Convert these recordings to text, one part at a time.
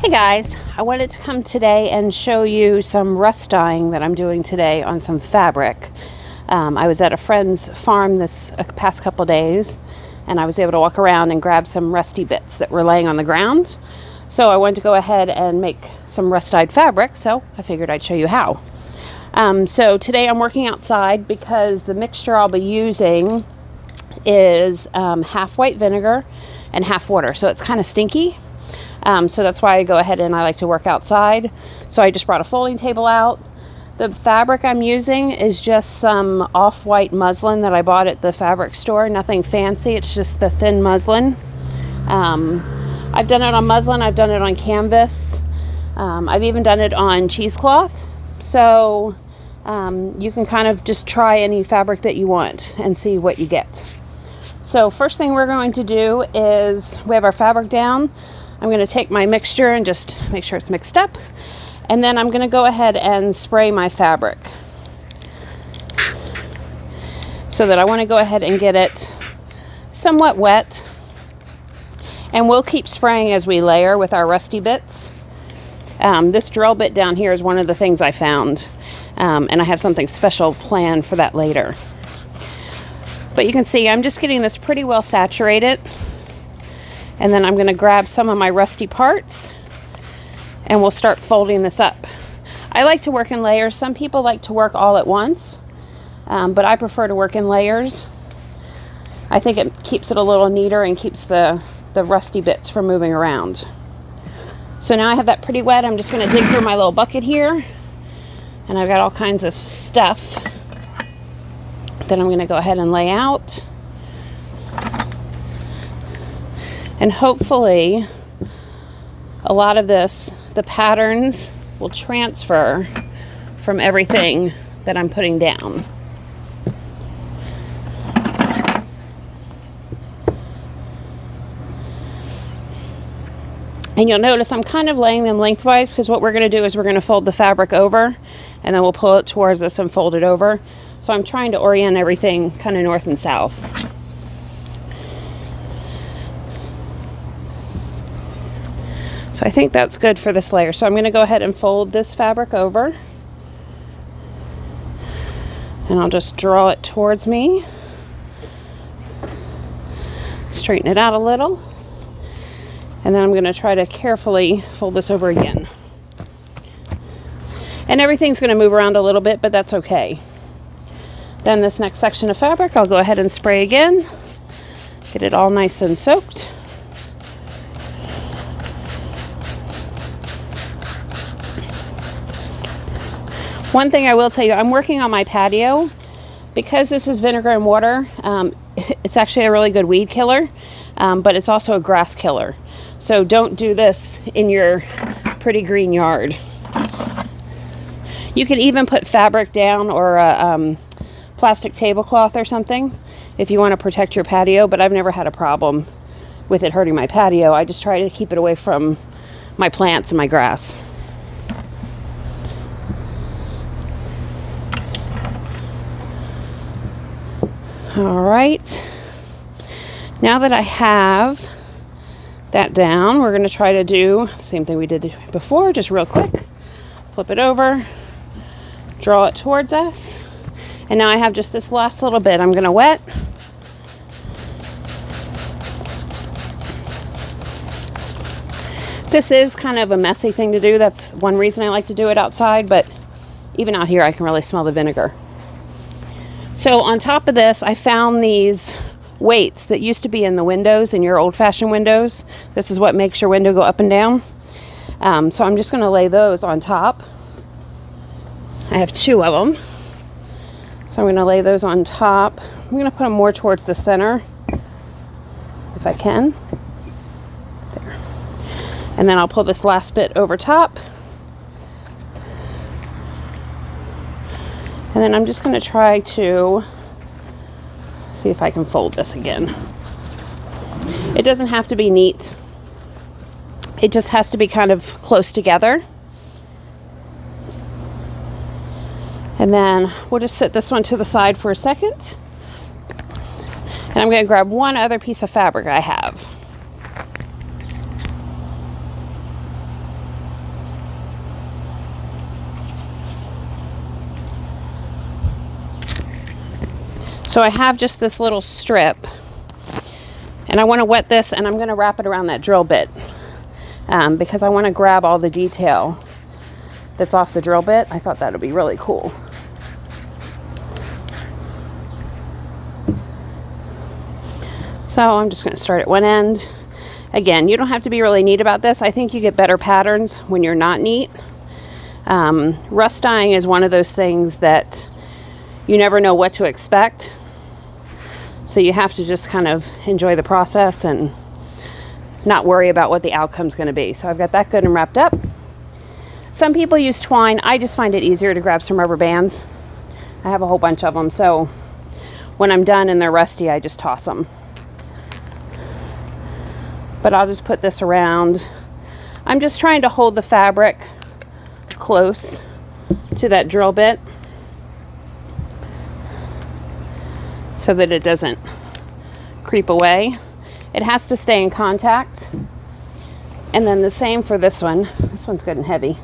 Hey guys, I wanted to come today and show you some rust dyeing that I'm doing today on some fabric. I was at a friend's farm this past couple days and I was able to walk around and grab some rusty bits that were laying on the ground. So I wanted to go ahead and make some rust dyed fabric, so I figured I'd show you how. So today I'm working outside because the mixture I'll be using is half white vinegar and half water, so it's kind of stinky. So that's why I go ahead and I like to work outside. So I just brought a folding table out. The fabric I'm using is just some off-white muslin that I bought at the fabric store. Nothing fancy, it's just the thin muslin. I've done it on muslin, I've done it on canvas. I've even done it on cheesecloth. So you can kind of just try any fabric that you want and see what you get. So first thing we're going to do is we have our fabric down. I'm going to take my mixture and just make sure it's mixed up. And then I'm going to go ahead and spray my fabric. So that I want to go ahead and get it somewhat wet. And we'll keep spraying as we layer with our rusty bits. This drill bit down here is one of the things I found. And I have something special planned for that later. But you can see I'm just getting this pretty well saturated. And then I'm going to grab some of my rusty parts and we'll start folding this up. I like to work in layers. Some people like to work all at once, but I prefer to work in layers. I think it keeps it a little neater and keeps the rusty bits from moving around. So now I have that pretty wet. I'm just going to dig through my little bucket here, and I've got all kinds of stuff that I'm going to go ahead and lay out. And hopefully a lot of this, the patterns will transfer from everything that I'm putting down. And you'll notice I'm kind of laying them lengthwise because what we're going to do is we're going to fold the fabric over and then we'll pull it towards us and fold it over. So I'm trying to orient everything kind of north and south. So I think that's good for this layer. So I'm going to go ahead and fold this fabric over. And I'll just draw it towards me. Straighten it out a little. And then I'm going to try to carefully fold this over again. And everything's going to move around a little bit, but that's okay. Then this next section of fabric, I'll go ahead and spray again. Get it all nice and soaked. One thing I will tell you, I'm working on my patio. Because this is vinegar and water, it's actually a really good weed killer, but it's also a grass killer. So don't do this in your pretty green yard. You can even put fabric down or a plastic tablecloth or something if you want to protect your patio, but I've never had a problem with it hurting my patio. I just try to keep it away from my plants and my grass. All right, now that I have that down, we're going to try to do the same thing we did before, just real quick. Flip it over, draw it towards us, and now I have just this last little bit I'm going to wet. This is kind of a messy thing to do. That's one reason I like to do it outside, but even out here I can really smell the vinegar. So on top of this, I found these weights that used to be in the windows, in your old-fashioned windows. This is what makes your window go up and down. So I'm just going to lay those on top. I have 2 of them. So I'm going to lay those on top. I'm going to put them more towards the center, if I can. There. And then I'll pull this last bit over top. And then I'm just going to try to see if I can fold this again. It doesn't have to be neat. It just has to be kind of close together. And then we'll just set this one to the side for a second. And I'm going to grab one other piece of fabric I have. So I have just this little strip, and I want to wet this, and I'm going to wrap it around that drill bit because I want to grab all the detail that's off the drill bit. I thought that would be really cool. So I'm just going to start at one end. Again, you don't have to be really neat about this. I think you get better patterns when you're not neat. Rust dyeing is one of those things that you never know what to expect. So you have to just kind of enjoy the process and not worry about what the outcome's going to be. So I've got that good and wrapped up. Some people use twine. I just find it easier to grab some rubber bands. I have a whole bunch of them. So when I'm done and they're rusty, I just toss them. But I'll just put this around. I'm just trying to hold the fabric close to that drill bit so that it doesn't creep away. It has to stay in contact. And then the same for this one. This one's good and heavy.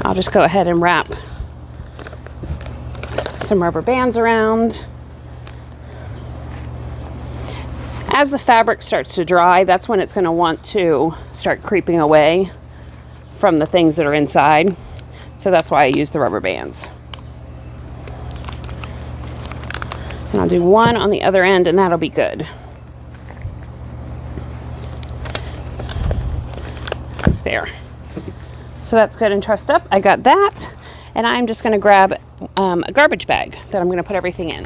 I'll just go ahead and wrap some rubber bands around. As the fabric starts to dry, that's when it's going to want to start creeping away from the things that are inside. So that's why I use the rubber bands. And I'll do one on the other end, and that'll be good. There. So that's good and trussed up. I got that. And I'm just going to grab a garbage bag that I'm going to put everything in.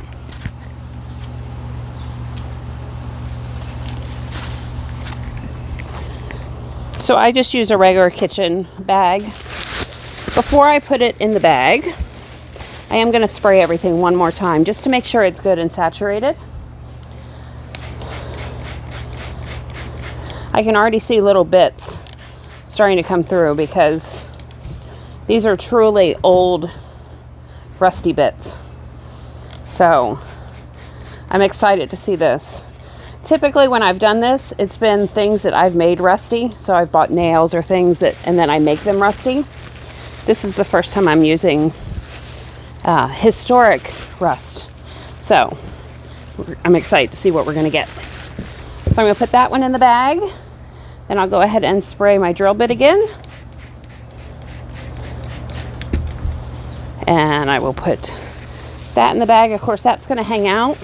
So I just use a regular kitchen bag. Before I put it in the bag, I am going to spray everything one more time just to make sure it's good and saturated. I can already see little bits starting to come through because these are truly old, rusty bits. So I'm excited to see this. Typically when I've done this, it's been things that I've made rusty. So I've bought nails or things and then I make them rusty. This is the first time I'm using historic rust. So I'm excited to see what we're going to get. So I'm going to put that one in the bag. Then I'll go ahead and spray my drill bit again. And I will put that in the bag. Of course, that's going to hang out.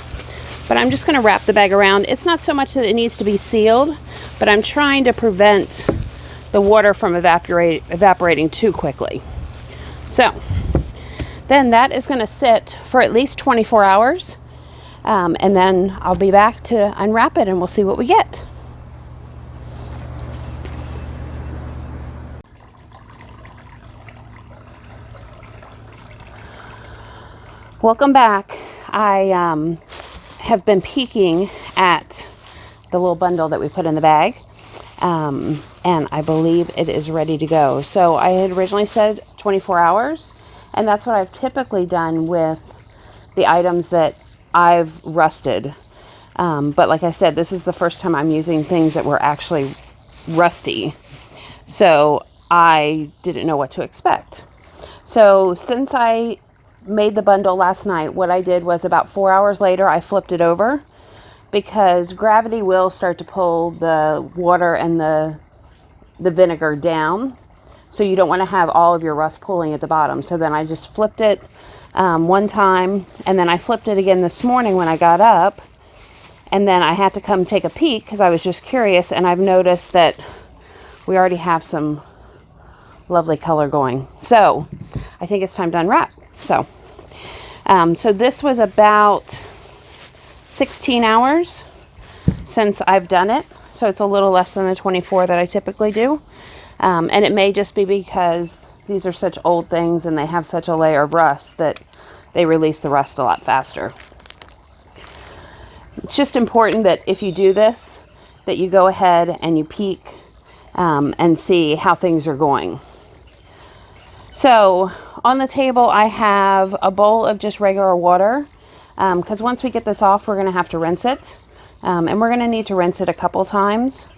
But I'm just going to wrap the bag around. It's not so much that it needs to be sealed, but I'm trying to prevent the water from evaporating too quickly. So then that is going to sit for at least 24 hours. And then I'll be back to unwrap it and we'll see what we get. Welcome back. I have been peeking at the little bundle that we put in the bag, and I believe it is ready to go. So I had originally said 24 hours, and that's what I've typically done with the items that I've rusted. But like I said, this is the first time I'm using things that were actually rusty, so I didn't know what to expect. So since I made the bundle last night, what I did was about 4 hours later, I flipped it over because gravity will start to pull the water and the vinegar down. So you don't want to have all of your rust pooling at the bottom. So then I just flipped it one time, and then I flipped it again this morning when I got up, and then I had to come take a peek because I was just curious, and I've noticed that we already have some lovely color going. So I think it's time to unwrap. So this was about 16 hours since I've done it. So it's a little less than the 24 that I typically do. And it may just be because these are such old things and they have such a layer of rust that they release the rust a lot faster. It's just important that if you do this, that you go ahead and you peek and see how things are going. So on the table, I have a bowl of just regular water because once we get this off, we're going to have to rinse it. And we're going to need to rinse it a couple times.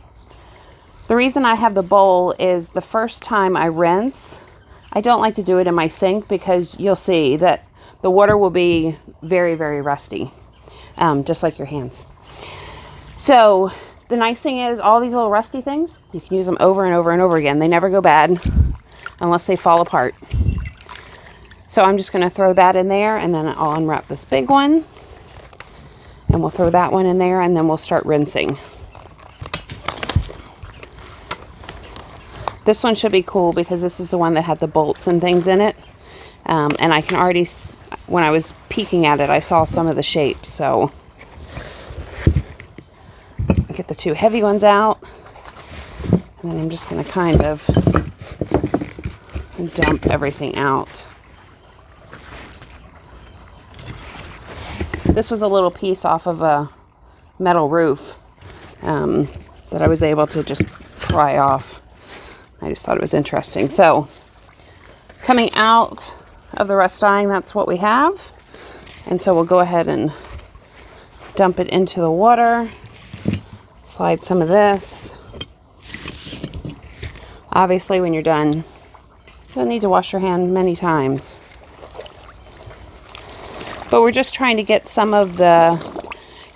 The reason I have the bowl is the first time I rinse, I don't like to do it in my sink because you'll see that the water will be very, very rusty, just like your hands. So the nice thing is all these little rusty things, you can use them over and over and over again. They never go bad unless they fall apart. So I'm just going to throw that in there, and then I'll unwrap this big one, and we'll throw that one in there, and then we'll start rinsing. This one should be cool because this is the one that had the bolts and things in it. And I can already, when I was peeking at it, I saw some of the shapes. So get the two heavy ones out, and then I'm just going to kind of dump everything out. This was a little piece off of a metal roof that I was able to just pry off. I just thought it was interesting. So coming out of the rust dyeing, that's what we have. And so we'll go ahead and dump it into the water. Slide some of this. Obviously, when you're done, you'll need to wash your hands many times. But we're just trying to get some of the,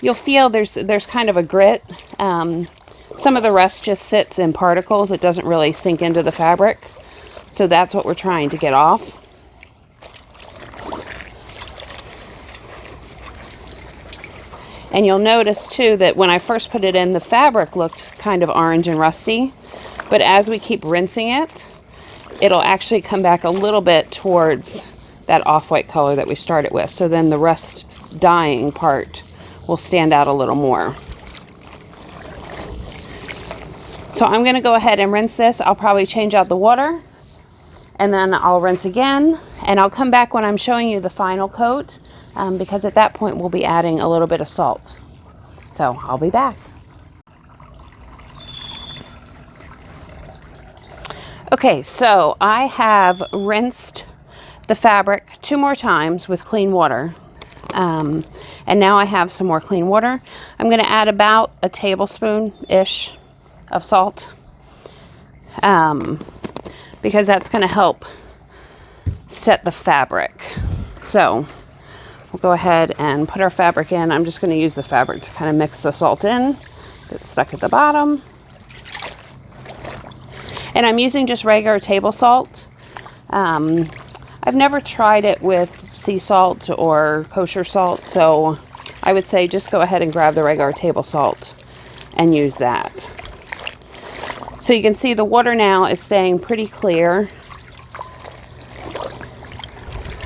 you'll feel there's kind of a grit. Some of the rust just sits in particles. It doesn't really sink into the fabric. So that's what we're trying to get off. And you'll notice too that when I first put it in, the fabric looked kind of orange and rusty. But as we keep rinsing it, it'll actually come back a little bit towards that off-white color that we started with. So then the rust dyeing part will stand out a little more. So I'm going to go ahead and rinse this. I'll probably change out the water, and then I'll rinse again, and I'll come back when I'm showing you the final coat, because at that point we'll be adding a little bit of salt. So I'll be back. Okay, so I have rinsed the fabric 2 more times with clean water. And now I have some more clean water. I'm going to add about a tablespoon-ish of salt, because that's going to help set the fabric. So we'll go ahead and put our fabric in. I'm just going to use the fabric to kind of mix the salt in. It's stuck at the bottom. And I'm using just regular table salt. I've never tried it with sea salt or kosher salt, so I would say just go ahead and grab the regular table salt and use that. So you can see the water now is staying pretty clear.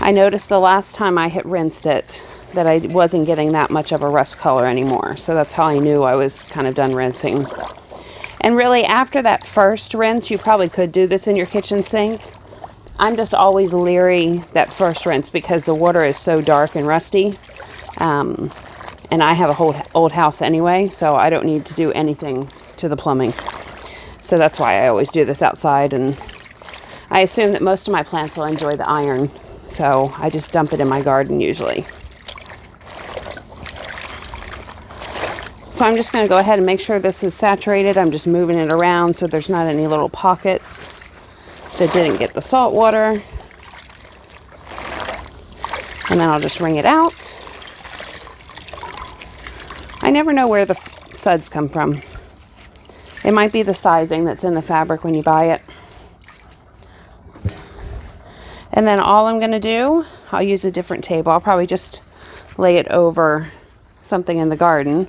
I noticed the last time I had rinsed it that I wasn't getting that much of a rust color anymore, so that's how I knew I was kind of done rinsing. And really, after that first rinse, you probably could do this in your kitchen sink. I'm just always leery that first rinse because the water is so dark and rusty. And I have a whole old house anyway, so I don't need to do anything to the plumbing. So that's why I always do this outside. And I assume that most of my plants will enjoy the iron, so I just dump it in my garden usually. So I'm just going to go ahead and make sure this is saturated. I'm just moving it around so there's not any little pockets that didn't get the salt water. And then I'll just wring it out. I never know where the suds come from. It might be the sizing that's in the fabric when you buy it. And then all I'm going to do, I'll use a different table. I'll probably just lay it over something in the garden.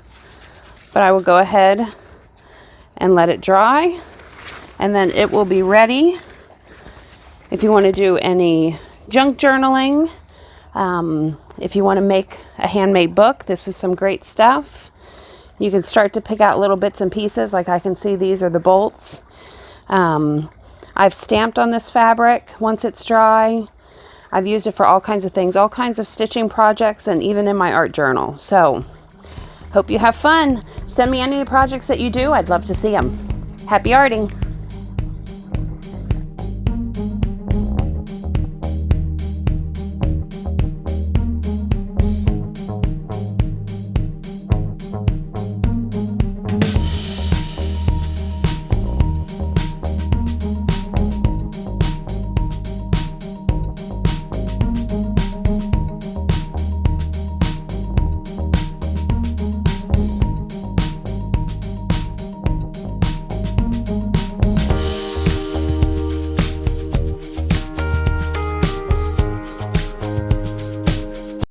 But I will go ahead and let it dry, and then it will be ready if you want to do any junk journaling. If you want to make a handmade book, this is some great stuff. You can start to pick out little bits and pieces. Like I can see these are the bolts. I've stamped on this fabric once it's dry. I've used it for all kinds of things, all kinds of stitching projects, and even in my art journal. So hope you have fun. Send me any projects that you do. I'd love to see them. Happy arting.